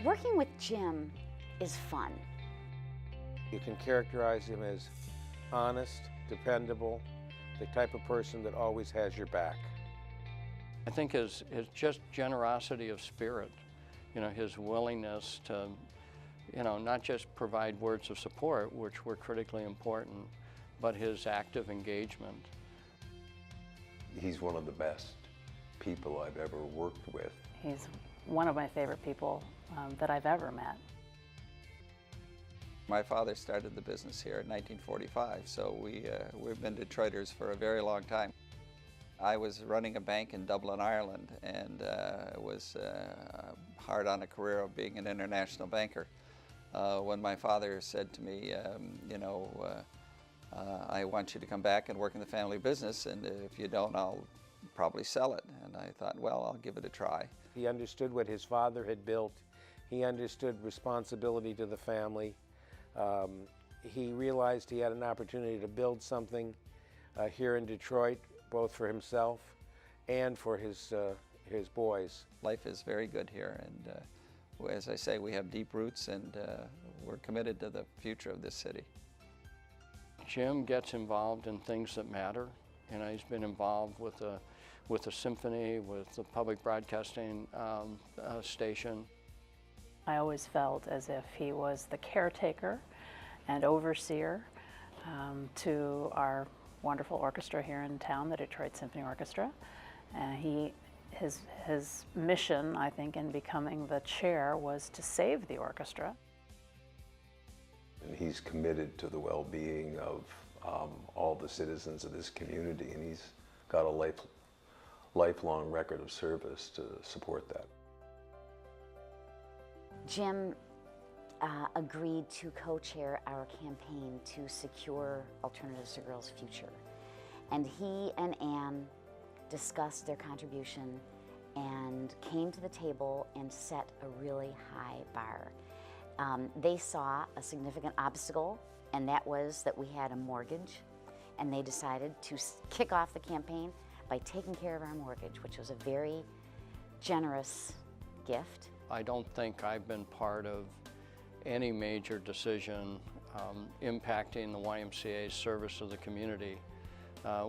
Working with Jim is fun. You can characterize him as honest, dependable, the type of person that always has your back. I think his just generosity of spirit, his willingness to, not just provide words of support, which were critically important, but his active engagement. He's one of the best people I've ever worked with. He's one of my favorite people that I've ever met. My father started the business here in 1945, so we've been Detroiters for a very long time. I was running a bank in Dublin, Ireland, and was hard on a career of being an international banker. When my father said to me, I want you to come back and work in the family business, and if you don't, I'll probably sell it. And I thought, well, I'll give it a try. He understood what his father had built. He understood responsibility to the family. He realized he had an opportunity to build something here in Detroit, both for himself and for his boys. Life is very good here, and as I say, we have deep roots, and we're committed to the future of this city. Jim gets involved in things that matter. He's been involved with the symphony, with the public broadcasting station. I always felt as if he was the caretaker and overseer to our wonderful orchestra here in town, the Detroit Symphony Orchestra. His mission, I think, in becoming the chair was to save the orchestra. And he's committed to the well-being of all the citizens of this community, and he's got a lifelong record of service to support that. Jim agreed to co-chair our campaign to secure Alternatives to Girls' Future. And he and Ann discussed their contribution and came to the table and set a really high bar. They saw a significant obstacle, and that was that we had a mortgage, and they decided to kick off the campaign by taking care of our mortgage, which was a very generous gift. I don't think I've been part of any major decision impacting the YMCA's service to the community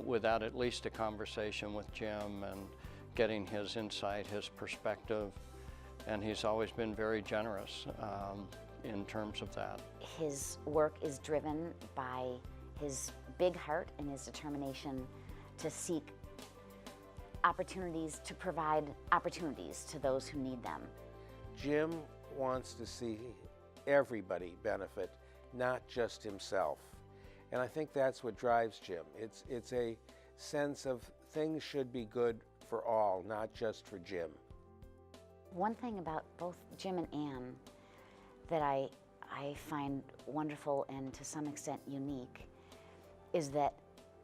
without at least a conversation with Jim and getting his insight, his perspective, and he's always been very generous in terms of that. His work is driven by his big heart and his determination to seek opportunities, to provide opportunities to those who need them. Jim wants to see everybody benefit, not just himself. And I think that's what drives Jim. It's a sense of things should be good for all, not just for Jim. One thing about both Jim and Ann that I find wonderful and to some extent unique is that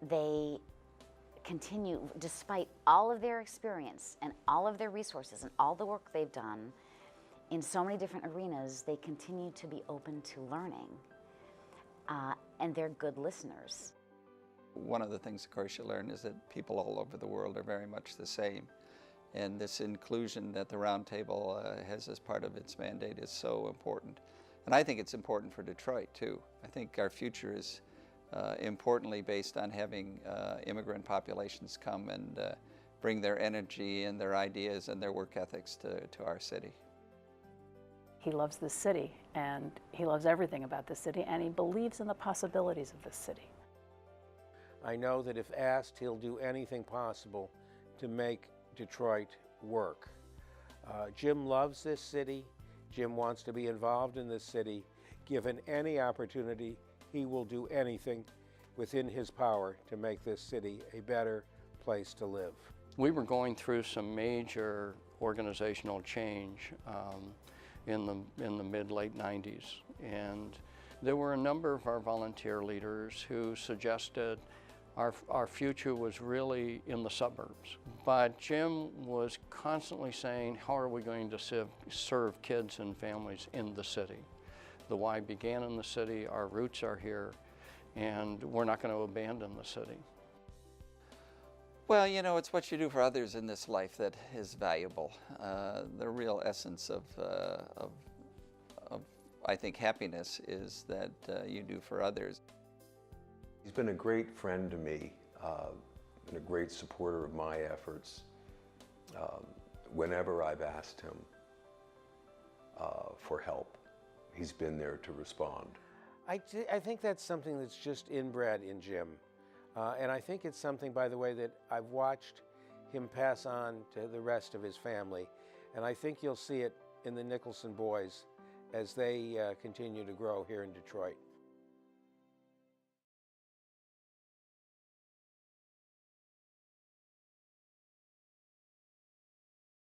they continue, despite all of their experience and all of their resources and all the work they've done in so many different arenas, they continue to be open to learning, and they're good listeners. One of the things, of course, you learn is that people all over the world are very much the same. And this inclusion that the Round Table has as part of its mandate is so important. And I think it's important for Detroit, too. I think our future is importantly based on having immigrant populations come and bring their energy and their ideas and their work ethics to our city. He loves this city, and he loves everything about this city, and he believes in the possibilities of this city. I know that if asked, he'll do anything possible to make Detroit work. Jim loves this city. Jim wants to be involved in this city. Given any opportunity, he will do anything within his power to make this city a better place to live. We were going through some major organizational change in the mid-late 90s, and there were a number of our volunteer leaders who suggested our future was really in the suburbs. But Jim was constantly saying, how are we going to serve kids and families in the city? The Y began in the city, our roots are here, and we're not going to abandon the city. Well, you know, it's what you do for others in this life that is valuable. The real essence of I think happiness is that you do for others. He's been a great friend to me, and a great supporter of my efforts. Whenever I've asked him for help, he's been there to respond. I think that's something that's just inbred in Jim. And I think it's something, by the way, that I've watched him pass on to the rest of his family. And I think you'll see it in the Nicholson boys as they continue to grow here in Detroit.